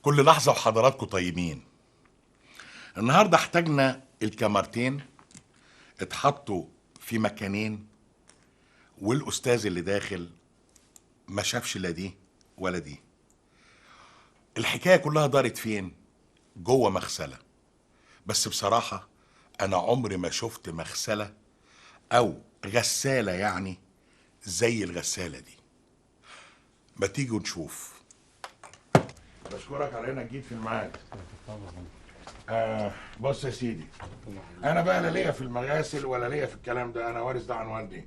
كل لحظة وحضراتكم طيبين. النهاردة احتاجنا الكاميرتين اتحطوا في مكانين، والأستاذ اللي داخل ما شافش لا دي ولا دي. الحكاية كلها دارت فين؟ جوه مغسلة. بس بصراحة أنا عمري ما شفت مغسلة أو غسالة يعني زي الغسالة دي. ما تيجوا نشوف. بشكرك على انك جيت في الميعاد. بص يا سيدي، انا بقى لا ليا في المغاسل ولا ليا في الكلام ده، انا وارث ده عن والدي.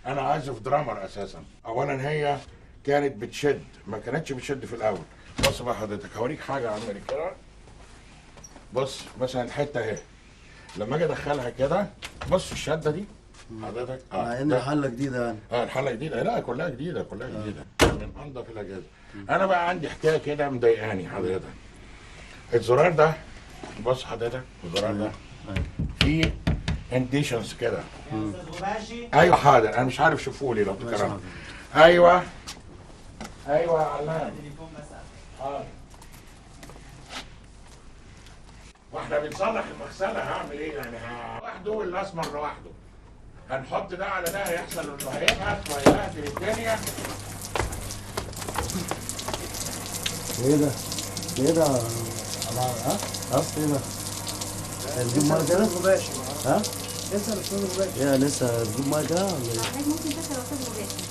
انا عازف درامر اساسا. اولا هي كانت بتشد، ما كانتش بتشد في الاول. بص بقى حضرتك هوريك حاجه عملي كده. بص مثلا الحته اهي، لما اجي ادخلها كده بص الشده دي حضرتك. مع ان الحله جديده يعني. الحله جديده، لا كلها جديده كلها جديده من انضف الاجهزه. انا بقى عندي حكايه كده مضايقاني حضرتك. الزرار ده بص حضرتك، الزرار ده فيه انديشنز كده. ايوه حاضر، انا مش عارف شوفوا لي لو تكرموا. ايوه ايوه يا علام. حاضر. واحنا بنصلح المغسله هعمل ايه يعني؟ لوحده والاسمر لوحده. هنحط ده على ده هيحصل انه هيبهت وهيبهدل الدنيا. ايه ده؟ ايه ده؟ ها؟ ايه ده؟ تجيب ميه كده؟ ها؟ لسه الاستاذ مباشر. ايه لسه تجيب ميه كده ولا ايه؟ حضرتك ممكن تسال الاستاذ مباشر.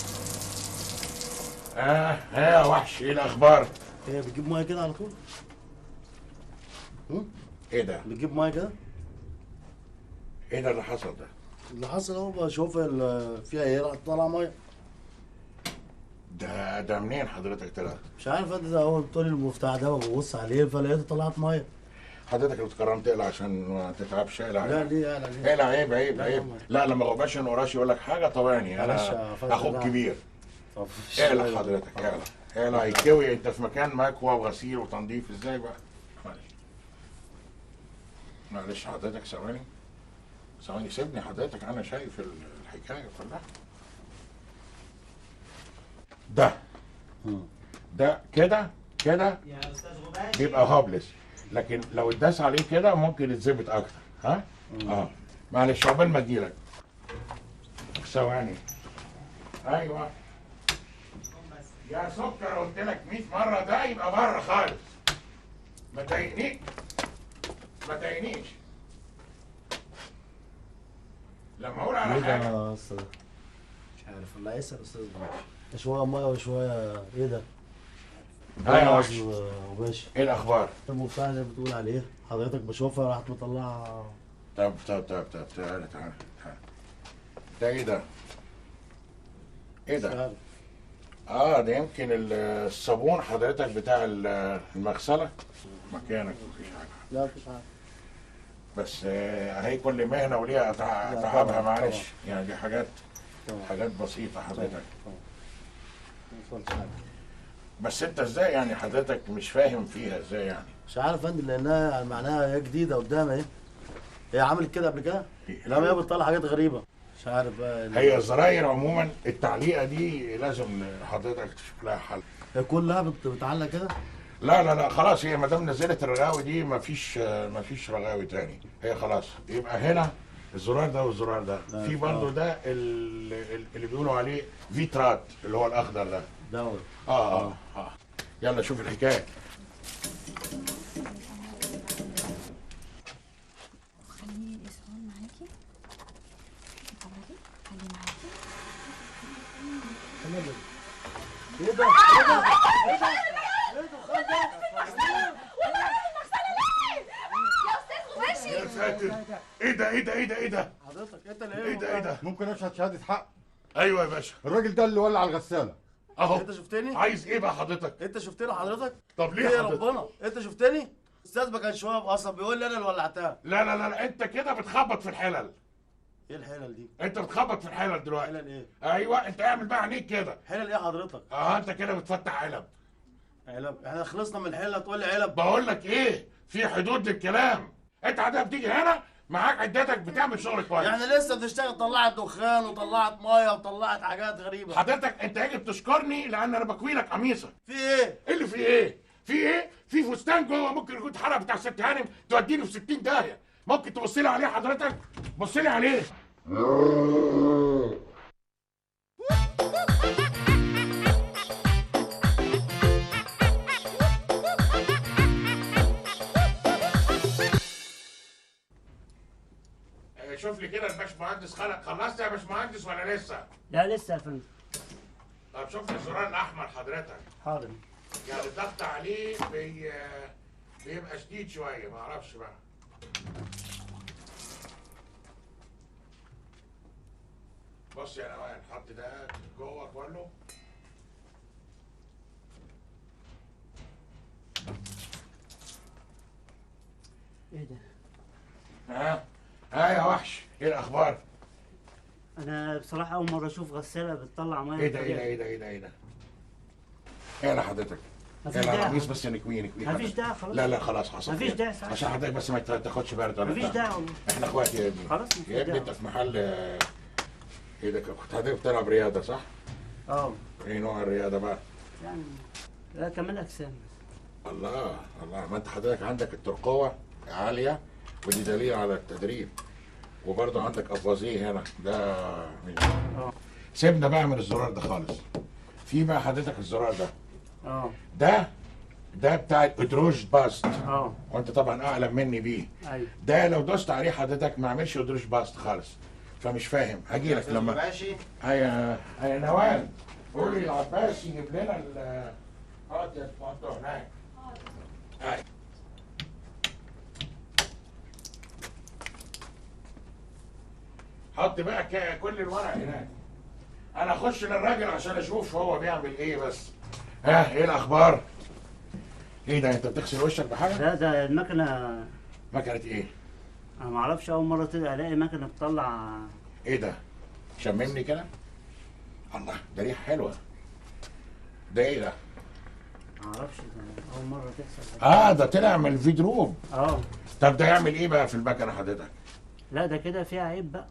يا وحش، ايه الاخبار؟ ايه بتجيب ميه كده على طول؟ ايه ده؟ بتجيب ميه كده؟ ايه ده اللي حصل ده؟ اللي حصل اهو بشوف فيها ايه راحت طالعه ميه. ده منين حضرتك طلع؟ مش عارف انت ده اول بتقول المفتاح ده ببص عليه فلقيته طلعت ميه. حضرتك لو اتكرمت اقلع عشان ما تتعبش. اقلع. لا ليه اقلع ليه؟ اقلع. عيب عيب عيب. لا لما غباش من وراش يقول لك حاجه طوعني، انا اخوك كبير. طب اقلع حضرتك، اقلع اقلع. يتكوي انت في مكان مكوى وغسيل وتنظيف ازاي بقى؟ معلش حضرتك ثواني سيبني حضرتك، انا شايف الحكايه كلها. ده كده بيبقى هابلس، لكن لو اتداس عليه كده ممكن يتظبط اكتر. ها؟ معلش عقبال ما اجيلك. ثواني. ايوه يا سكر، قلت لك 100 مره ده يبقى بره خالص. ما تضايقنيش لما اقول على حاجه. مش عارف والله. اسال استاذ مباشر. شويه ميه وشويه ايه ده؟ ايوه وباشا. ايه الاخبار؟ المفتاح اللي بتقول عليه حضرتك بشوفها راحت مطلعه. طب تعالى. ده ايه ده؟ ايه ده؟ ده يمكن الصابون حضرتك بتاع المغسله. مكانك مفيش حاجه. لا مفيش حاجه. لا، ده يمكن الصابون حضرتك بتاع المغسله. مكانك مفيش حاجه. ده ايه ده؟ ايه ده؟ ايه ده؟ ايه ده؟ ايه ده؟ ايه ده؟ ايه ده؟ ايه ده؟ ايه ده؟ ايه ده؟ لا مفيش حاجه. بس هي كل مهنه وليها تعبها، معلش يعني دي حاجات حاجات بسيطه حضرتك. بس انت ازاي يعني حضرتك مش فاهم فيها ازاي يعني؟ مش عارف يا فندم، لانها معناها هي جديده قدامي اهي. هي عملت كده قبل كده؟ لا، ما هي بتطلع حاجات غريبه. مش عارف بقى هي الزراير عموما التعليقه دي لازم حضرتك تشوف لها حل. هي كلها بتعلق كده؟ لا لا لا خلاص، هي ما دام نزلت الرغاوي دي مفيش رغاوي تاني، هي خلاص. يبقى هنا الزرار ده والزرار ده، في برضه ده اللي بيقولوا عليه فيترات اللي هو الاخضر ده. دوت. يلا شوف الحكايه. خلي الاسوان معاكي. خلي معاكي. ايه ده؟ يا ساتر، ايه ده ايه ده ايه ده ايه ده؟ حضرتك انت اللي ايه ده ايه ده؟ ممكن اشهد شهاده حق؟ ايوه يا باشا. الراجل ده اللي ولع الغساله. اهو. انت شفتني؟ عايز ايه بقى حضرتك؟ انت شفتني حضرتك؟ طب ليه يا حضرتك؟ ربنا، انت شفتني؟ استاذ ما كانش واقف اصلا، بيقول لي انا اللي ولعتها. لا لا لا انت كده بتخبط في الحلل. ايه الحلل دي؟ انت بتخبط في الحلل دلوقتي. حلل ايه؟ ايوه انت اعمل بقى عينيك كده. حلل ايه حضرتك؟ انت كده بتفتح علب. علب؟ احنا خلصنا من الحلة تقول لي علب؟ بقول لك ايه، في حدود للكلام. انت حضرتك بتيجي هنا معاك عدتك بتعمل شغل كويس. يعني لسه بتشتغل، طلعت دخان وطلعت ميه وطلعت حاجات غريبه. حضرتك انت يجب تشكرني لان انا بكوي لك قميصك. في ايه؟ ايه اللي في ايه؟ في ايه؟ في فستان جوه ممكن يكون اتحرق بتاع ست هانم توديني في 60 داهيه. ممكن تبص لي عليه حضرتك؟ بص لي عليه. شوف لي كده الباشمهندس خلق، خلصت يا باشمهندس ولا لسه؟ لا لسه يا فندم. طب شوف لي الزرار الاحمر حضرتك. حاضر. يعني الضغط عليه بيبقى شديد شويه، ما اعرفش بقى. بص يا نوال، حط ده جوه كله. ايه ده؟ ها يا وحش، ايه الاخبار؟ انا بصراحه اول مره اشوف غساله بتطلع ميه. ايه ده ايه ده ايه ده ايه ده ايه ده؟ ايه لا حضرتك؟ مفيش يلا داعي. القميص بس نكويه مفيش داعي خلاص. لا لا خلاص حصل. مفيش داعي صح. عشان حضرتك بس ما تاخدش برد ولا مفيش بتاع. داعي والله. احنا اخوات يا ابني. خلاص مفيش يا ابني داعي. انت في محل ايه ده؟ كنت حضرتك بتلعب رياضه صح؟ اه ايه نوع الرياضه بقى؟ يعني لا كمال اجسام. الله الله، ما انت حضرتك عندك الترقوه عاليه ودي دليل على التدريب. وبرضه عندك افوازيه هنا ده سيبنا بقى من الزرار ده خالص. في بقى حضرتك الزرار ده. ده بتاع الادروج باست. وانت طبعا اعلم مني بيه. ايوه. ده لو دوست عليه حضرتك ما عملش ادروج باست خالص. فمش فاهم، هاجي لك لما ماشي. هيا نوال قولي العباس يجيب لنا ال تحطه هناك. هاي حط بقى كل الورق هناك. انا اخش للراجل عشان اشوف هو بيعمل ايه بس. ايه الاخبار؟ ايه ده انت بتغسل وشك بحاجه؟ لا ده المكنه. مكنه ايه؟ انا ما اعرفش، اول مره طلع الاقي مكنه بتطلع. ايه ده؟ شممني كده. الله ده ريحه حلوه. ده ايه ده؟ ما اعرفش، ده اول مره تحصل. ده طلع من الفيدروب. طب ده يعمل ايه بقى في المكنه حضرتك؟ لا ده كده فيها عيب بقى.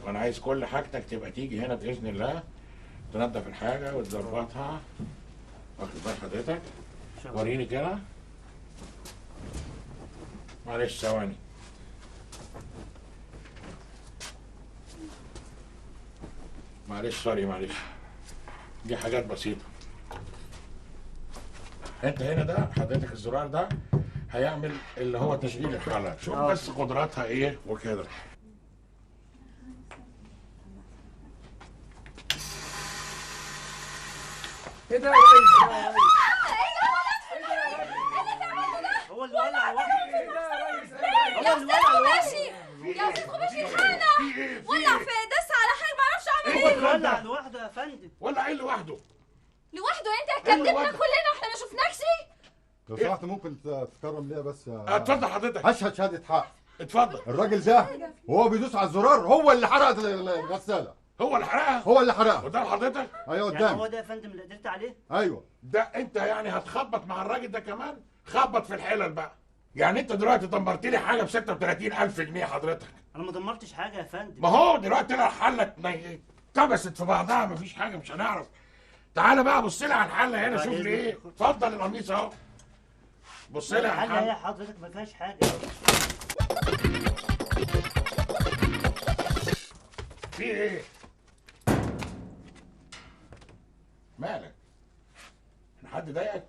وانا عايز كل حاجتك تبقى تيجي هنا باذن الله تنظف الحاجه وتظبطها. واخد بال حضرتك؟ وريني كده. معلش ثواني. معلش سوري معلش. دي حاجات بسيطه. انت هنا ده حضرتك الزرار ده هيعمل اللي هو تشغيل الحاله. شوف بس قدراتها ايه وكده. ايه ده يا ريس؟ هو اللي ولع لوحده. ايه ده يا ريس؟ يا استاذ غباشي، يا استاذ غباشي الحقنا. ولع في دس على حاجه ما اعرفش اعمل هو ايه. اللي ولع لوحده يا فندم. ولا ايه لوحده؟ لوحده؟ انت كدبنا كلنا واحنا ما شفناكش. لو سمحت ممكن تكرم ليا بس اتفضل حضرتك. اشهد شهاده حق. اتفضل. الراجل ده وهو بيدوس على الزرار هو اللي حرق الغساله. هو اللي حرقها؟ هو اللي حرقها قدام حضرتك؟ ايوه يعني هو قدامي. ده يا فندم اللي قدرت عليه؟ ايوه. ده انت يعني هتخبط مع الراجل ده كمان؟ خبط في الحلل بقى. يعني انت دلوقتي دمرت لي حاجه ب 36,000 جنيه حضرتك. انا ما دمرتش حاجه يا فندم. ما هو دلوقتي طلع حله اتكبست في بعضها، مفيش حاجه مش هنعرف. تعالى بقى بص لي على الحله هنا، شوف لي ايه. اتفضل القميص اهو. بص لي على الحاجه هي الحله. حضرتك ما فيهاش حاجه. في ايه؟ مالك؟ حد ضايقك؟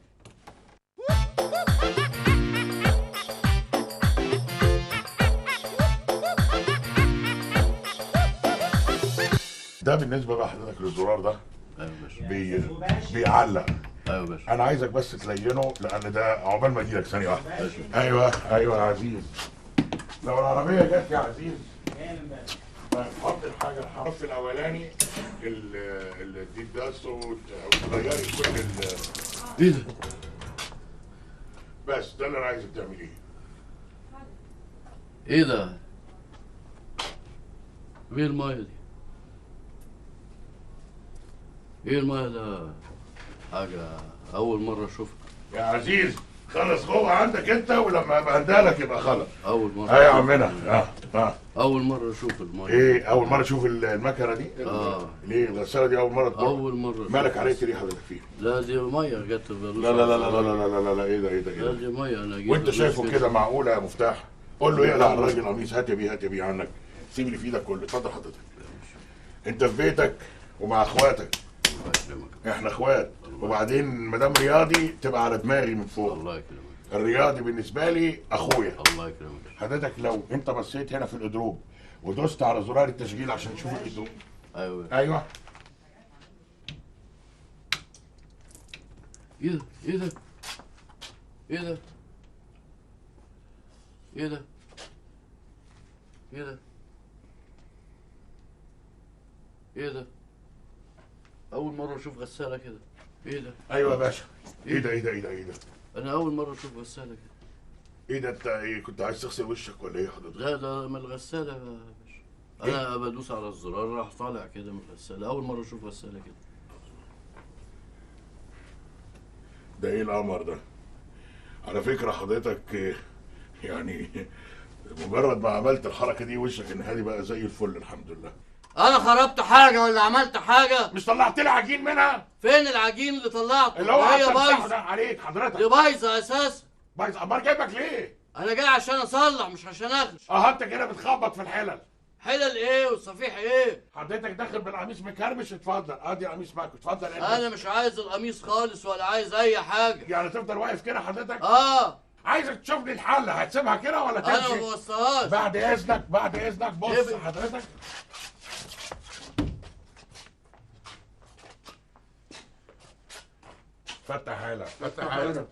ده بالنسبه بقى حضرتك للزرار ده. ايوه يا باشا. بيعلق. ايوه يا باشا. انا عايزك بس تلينه لان ده عقبال ما اجيلك ثانيه واحده. ايوه ايوه يا عزيز. لو العربيه جت يا عزيز حط الحاجه الحرف الاولاني دي الداس وتغيري كل ايه ده؟ بس ده اللي انا عايزك تعمليه. ايه ده؟ ايه المايه دي؟ ايه المايه ده؟ حاجة أول مرة أشوفها. يا عزيز خلص جوه عندك انت، ولما ابقى اندهلك يبقى خلص. أول مرة. ايوه يا عمنا. أول مرة أشوف المايه. ايه اول مره تشوف المكنه دي؟ ليه الغساله دي اول مره تمر؟ أول مرة. مالك عليك ليه حضرتك فيه؟ لا دي مية جت. لا لا لا لا لا لا لا لا لا ايه ده ايه ده ايه لا ده؟ دي مية أنا جيت. وانت شايفه كده معقوله يا مفتاح؟ قول له يقلع على الراجل قميص. هات يا بيه هات يا بيه عنك. سيب اللي في ايدك كله. اتفضل حضرتك. انت في بيتك ومع اخواتك. احنا اخوات. وبعدين مدام رياضي تبقى على دماغي من فوق. الله يكرمك. الرياضي بالنسبه لي اخويا. الله يكرمك. حضرتك لو انت بصيت هنا في الادروب ودوست على زرار التشغيل عشان تشوف الادروب. أيوه. ايوه. إيه ده؟ إيه ده؟ إيه ده؟ إيه ده؟ إيه ده؟ إيه ده؟ أول مرة أشوف غسالة كده. إيه ده؟ ايوه يا باشا. ايه ده ايه ده ايه ده ايه ده؟ أنا أول مرة أشوف غسالة كده. ايه ده؟ انت ايه كنت عايز تغسل وشك ولا ايه حضرتك؟ لا ده من الغسالة يا باشا. أنا بدوس على الزرار راح طالع كده من الغسالة. أول مرة أشوف غسالة كده. ده ايه القمر ده؟ على فكرة حضرتك يعني مجرد ما عملت الحركة دي وشك النهاري بقى زي الفل الحمد لله. أنا خربت حاجة ولا عملت حاجة؟ مش طلعت لي عجين منها؟ فين العجين اللي طلعته؟ اللي هو هي حتى بايظة. ده عليك حضرتك. دي بايظة أساسا. بايظ. امال جايبك ليه؟ أنا جاي عشان أصلح مش عشان أغش. انت كده بتخبط في الحلل. حلل إيه والصفيح إيه؟ حضرتك داخل بالقميص مكرمش. اتفضل ادي قميص معاك. اتفضل أنا مش عايز القميص خالص ولا عايز أي حاجة. يعني تفضل واقف كده حضرتك؟ عايزك تشوف لي الحل. هتسيبها كده ولا أنا تمشي؟ ما بوصلهاش. بعد اذنك بعد اذنك. بص حضرتك. فتح علب. فتح علب.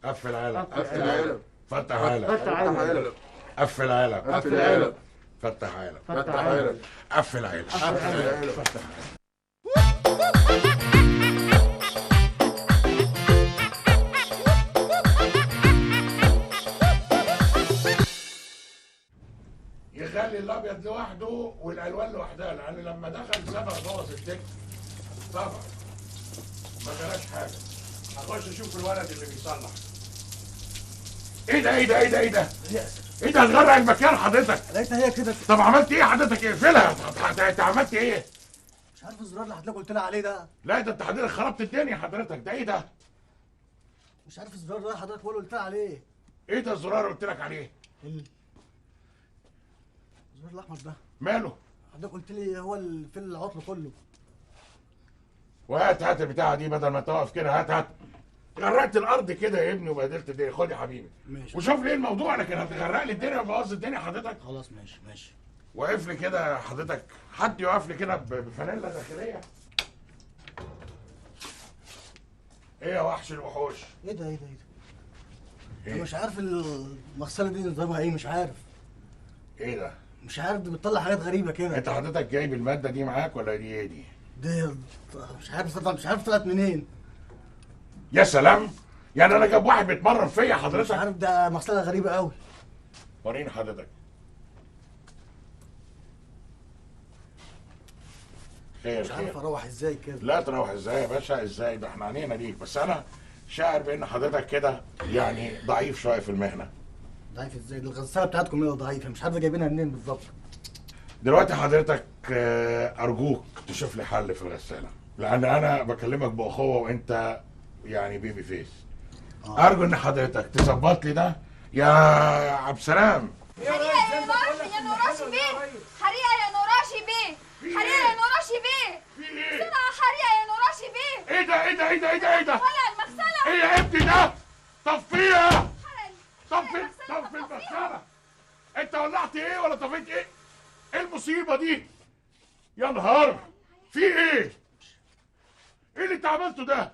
قفل علب. قفل علب. فتح علب. فتح علب. قفل علب. قفل علب. فتح علب. فتح علب. قفل علب. قفل علب. فتح علب. يخلي الابيض لوحده والالوان لوحدها، لان لما دخل سبق بوظ التكت. طبعا ما جراش حاجه. هخش اشوف الولد اللي بيصلح. ايه ده ايه ده ايه ده ايه ده؟ ايه ده؟ هتغرق المكان حضرتك. لقيتها هي كده. طب عملت ايه حضرتك؟ اقفلها. انت عملت ايه؟ مش عارف الزرار اللي حضرتك قلت لها عليه ده. لا ده انت حضرتك خربت الدنيا حضرتك. ده ايه ده؟ مش عارف الزرار اللي حضرتك هو اللي قلت لها عليه. ايه ده الزرار اللي قلت لك عليه؟ الزرار الاحمر ده. ماله؟ حضرتك قلت لي هو في العطل كله. وهات البتاعه دي بدل ما تقف كده. هات غرقت الارض كده يا ابني وبهدلت الدنيا. خد يا حبيبي. ماشي. وشوف ليه الموضوع، لكن هتغرق لي الدنيا وبوظ الدنيا حضرتك. خلاص ماشي ماشي. واقف لي كده حضرتك. حد يقف لي كده بفانيلا داخليه. ايه يا وحش الوحوش؟ ايه ده ايه ده ايه ده؟ إيه؟ انا مش عارف المغسله دي نظامها ايه. مش عارف. ايه ده؟ مش عارف دي بتطلع حاجات غريبه كده. انت حضرتك جايب الماده دي معاك ولا دي ايه دي؟ مش عارف طلعت منين. يا سلام. يعني انا جاب واحد بيتمرن فيا مش حضرتك؟ عارف، ده مسألة غريبة قوي. وريني حضرتك. خير مش عارف خير. اروح ازاي كده. لا تروح ازاي يا باشا، ازاي؟ ده احنا عنينا ليك، بس انا شاعر بان حضرتك كده يعني ضعيف شويه في المهنه. ضعيف ازاي؟ دي الغسالة بتاعتكم هي ضعيفة، مش عارف جايبينها منين بالظبط. دلوقتي حضرتك ارجوك تشوف لي حل في الغساله، لان انا بكلمك باخوه وانت يعني بيبي فيس. ارجو ان حضرتك تظبط لي ده يا عبد السلام. حريقة يا نوراشي بيه، حريقة يا نوراشي بيه، حريقة يا نوراشي بيه، بسرعة حريقة يا نوراشي بيه. ايه ده ايه ده ايه ده ايه ده ايه ده؟ ولا المغسلة. ايه يا ابني ده؟ طفيها. طفي المغسلة طفي المغسله. انت ولعت ايه ولا طفيت ايه؟ ايه المصيبه دي؟ يا نهار، في ايه؟ ايه اللي انت عملته ده؟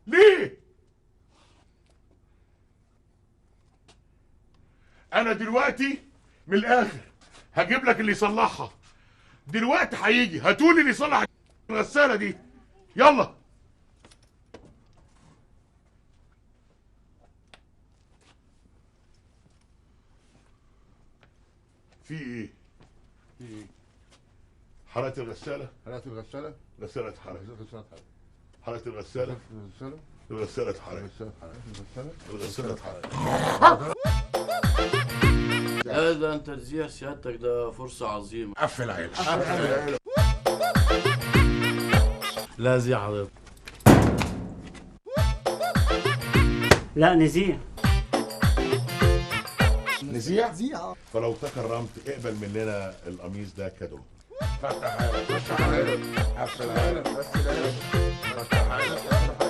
ليه؟ انا دلوقتي من الاخر هجيب لك اللي يصلحها. دلوقتي هيجي هاتولي اللي يصلح الغساله دي. يلا. في ايه؟ في ايه؟ حرقت الغساله؟ حرقت الغسالة؟ غساله اتحرقت. الغسالة اتحرقت. حرقت الغساله؟ الغسالة؟ الغساله اتحرقت. الغسالة اتحرقت. الغساله اتحرقت. لا ده انت تزيح سيادتك، ده فرصة عظيمة. قفل عينك. لا زي حضرتك. لا نزيع. نزيع؟ زيها. فلو تكرمت اقبل مننا القميص ده كادو. فتح عينك. فتح عينك. قفل عينك. فتح عينك.